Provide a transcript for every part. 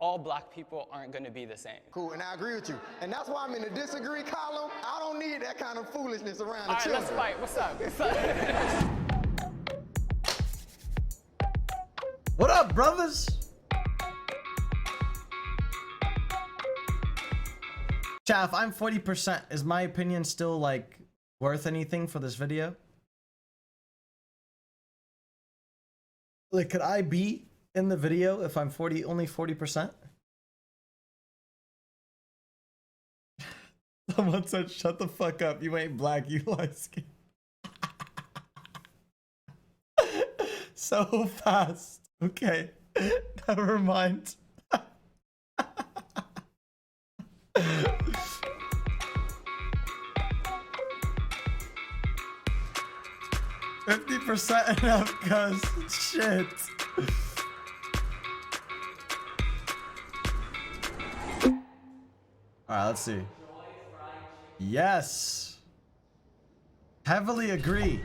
all black people aren't going to be the same. Cool, and I agree with you. And that's why I'm in the disagree column. I don't need that kind of foolishness around the children. All right, let's fight. What's up? What up, brothers? Chat, if I'm 40%, is my opinion still like worth anything for this video? Like, could I be in the video if I'm only 40%? Someone said, shut the fuck up. You ain't black, you light skin. So fast. Okay. Never mind. 50% enough, cuz shit. Alright, let's see. Yes. Heavily agree.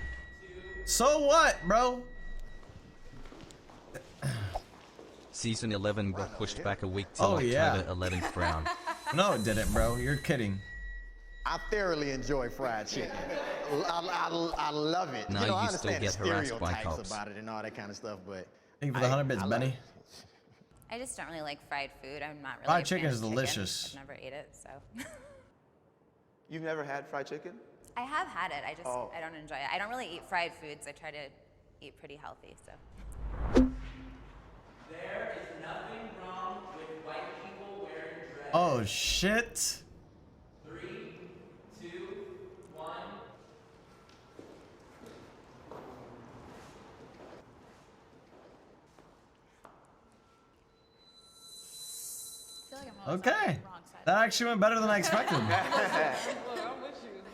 So what, bro? Season 11 got pushed back a week till Oh, yeah. October 11th round. No, it didn't, bro. You're kidding. I thoroughly enjoy fried chicken. I love it. No, you know, I you still understand get the harassed by stereotypes cops. about it and all that kind of stuff, but Thank you for the 100 bits, love Benny. it. I just don't really like fried food. I'm not really Fried a fan chicken of is delicious. I've never ate it, so. You've never had fried chicken? I have had it. I just Oh. I don't enjoy it. I don't really eat fried foods. I try to eat pretty healthy, so. There is nothing wrong with white people wearing dreads. Oh, shit. 3, 2, 1. I feel like I'm always on Okay. the wrong side. That actually went better than I expected.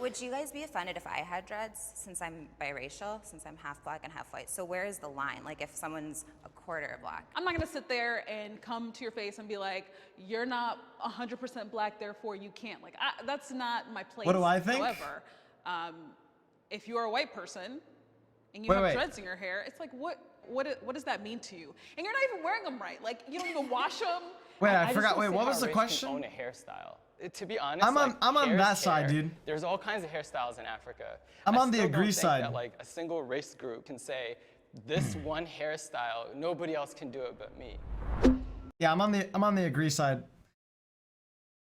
Would you guys be offended if I had dreads, since I'm biracial, since I'm half black and half white? So where is the line? Like if someone's a quarter black? I'm not gonna sit there and come to your face and be like, you're not 100% black, therefore you can't. Like, that's not my place. What do I think? However, if you're a white person and you Wait, have wait. dreads in your hair, it's like, what does that mean to you? And you're not even wearing them right. Like, you don't even wash them. Wait, I just forgot. don't Wait, see what how was the race question? Can own a hairstyle. To be honest, I'm on hair that is side, hair. dude. There's all kinds of hairstyles in Africa. I'm on the still don't agree think side. That, like a single race group can say, this one hairstyle, nobody else can do it but me. Yeah, I'm on the agree side.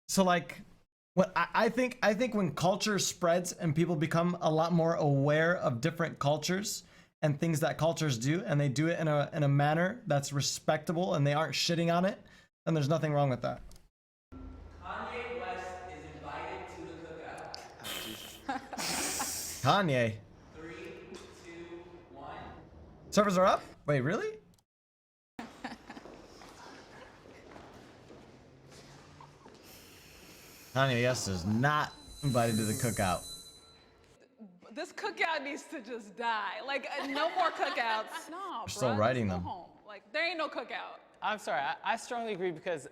So like, what I think when culture spreads and people become a lot more aware of different cultures and things that cultures do, and they do it in a manner that's respectable and they aren't shitting on it, then there's nothing wrong with that. Kanye West is invited to the cookout. Kanye. 3, 2, 1. Servers are up? Wait, really? Kanye West is not invited to the cookout. This cookout needs to just die. Like, no more cookouts. No, We're still bruh, writing just them. go home. Like, there ain't no cookout. I'm sorry, I strongly agree because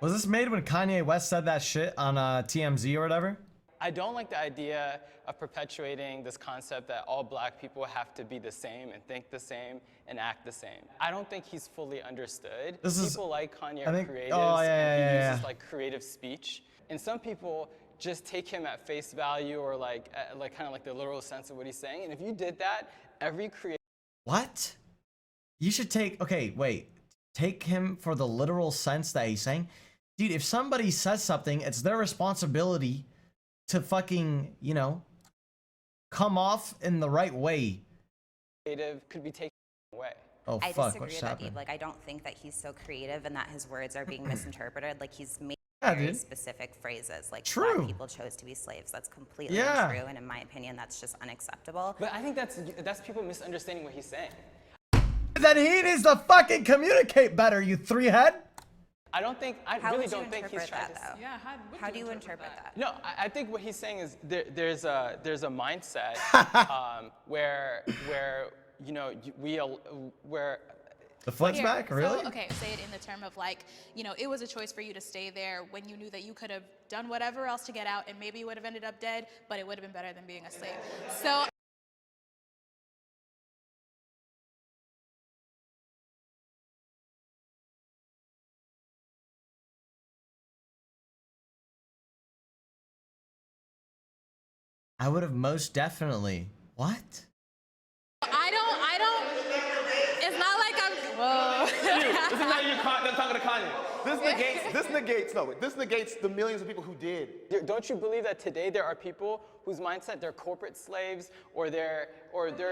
Was this made when Kanye West said that shit on TMZ or whatever? I don't like the idea of perpetuating this concept that all black people have to be the same and think the same and act the same. I don't think he's fully understood. People like Kanye are creatives and he uses like creative speech. And some people just take him at face value or like kind of like the literal sense of what he's saying. And if you did that, every creative What? You should take, okay, wait. Take him for the literal sense that he's saying? Dude, if somebody says something, it's their responsibility to fucking, you know, come off in the right way. could be taken away. Oh, I fuck, disagree what's with that, happening? Eve. Like, I don't think that he's so creative and that his words are being misinterpreted. Like, he's made Yeah, very dude. specific phrases. Like, True. black people chose to be slaves. That's completely Yeah. untrue, and in my opinion, that's just unacceptable. But I think that's people misunderstanding what he's saying. Then he needs to fucking communicate better, you three-head. I really don't think he's trying to. Yeah, How do you interpret that? No, I think what he's saying is there's a mindset where you know where The flex Here, back, really? So, okay, say it in the term of like, you know, it was a choice for you to stay there when you knew that you could have done whatever else to get out and maybe you would have ended up dead, but it would have been better than being a slave. So I would have most definitely. What? I don't, it's not like I'm, whoa. This is not you talking to Kanye. This negates the millions of people who did. Don't you believe that today there are people whose mindset they're corporate slaves, or they're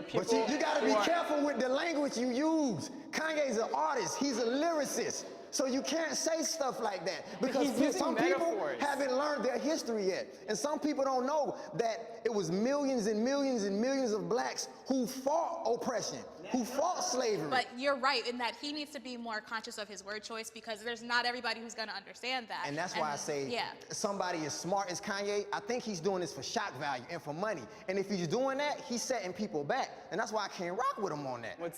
people? But you gotta be careful with the language you use. Kanye's an artist. He's a lyricist. So you can't say stuff like that because some people haven't learned their history yet. And some people don't know that it was millions and millions and millions of blacks who fought oppression, who fought slavery. But you're right in that he needs to be more conscious of his word choice because there's not everybody who's going to understand that. And that's why I say somebody as smart as Kanye, I think he's doing this for shock value and for money. And if he's doing that, he's setting people back. And that's why I can't rock with him on that. What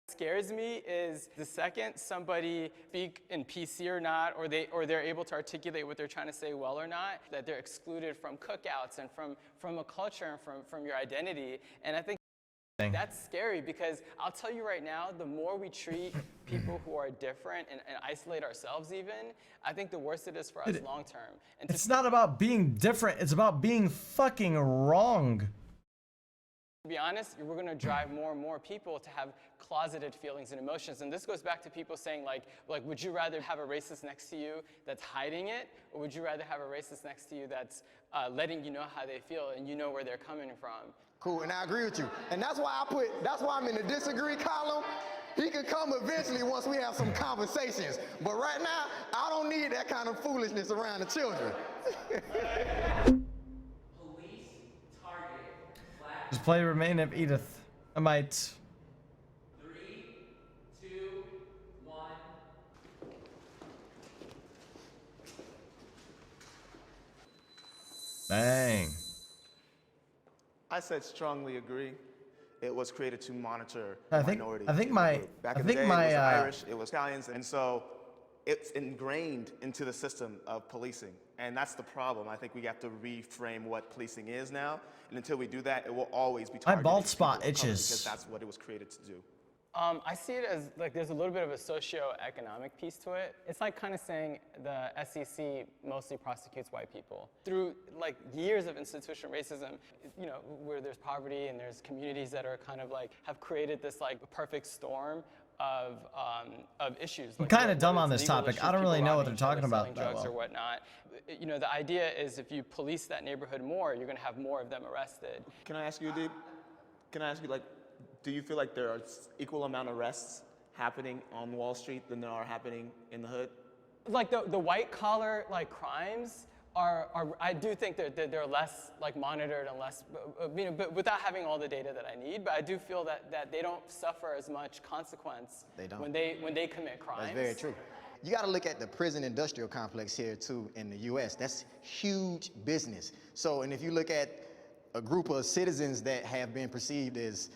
scares me is the second somebody speak in PC or not, or they're able to articulate what they're trying to say well or not, that they're excluded from cookouts and from a culture and from your identity. And I think that's scary because I'll tell you right now, the more we treat people who are different and isolate ourselves even, I think the worse it is for us long term. And it's not about being different, it's about being fucking wrong. To be honest, we're going to drive more and more people to have closeted feelings and emotions. And this goes back to people saying like, would you rather have a racist next to you that's hiding it? Or would you rather have a racist next to you that's letting you know how they feel and you know where they're coming from? Cool, and I agree with you. And that's why I'm in the disagree column. He could come eventually once we have some conversations. But right now, I don't need that kind of foolishness around the children. Just play Remain of Edith. I might. 3, 2, 1. Bang. I said strongly agree. It was created to monitor I think minorities. Back in the day, it was Irish, it was Italians, and so it's ingrained into the system of policing. And that's the problem. I think we have to reframe what policing is now. And until we do that, it will always be targeted. My bald spot people of color itches. because that's what it was created to do. I see it as like there's a little bit of a socio-economic piece to it. It's like kind of saying the SEC mostly prosecutes white people. Through like years of institutional racism, you know, where there's poverty and there's communities that are kind of like have created this like perfect storm of issues. I'm like, kind of dumb on this legal topic. issues, I don't really people know what robbing they're each other, talking about selling that drugs well. or whatnot. You know, the idea is if you police that neighborhood more, you're going to have more of them arrested. Can I ask you, Deep? Can I ask you, like, do you feel like there are equal amount of arrests happening on Wall Street than there are happening in the hood? Like the white collar like crimes are I do think that they're less like monitored and less, you know, but without having all the data that I need. But I do feel that they don't suffer as much consequence when they commit crimes. That's very true. You got to look at the prison industrial complex here too in the U.S. That's huge business. So, and if you look at a group of citizens that have been perceived as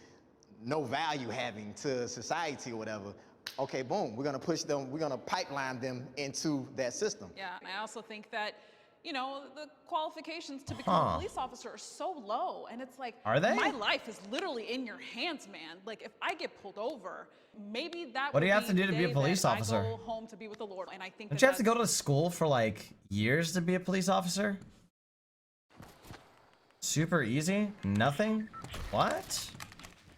no value having to society or whatever, okay, boom, we're gonna push them, we're gonna pipeline them into that system. Yeah, and I also think that, you know, the qualifications to become a police officer are so low, and it's like, are they? My life is literally in your hands, man. Like, if I get pulled over, maybe that What do you would have to do to be a the day police that officer? I go home to be with the Lord, and I think Don't you have to go to school for like years to be a police officer? Super easy? Nothing? What?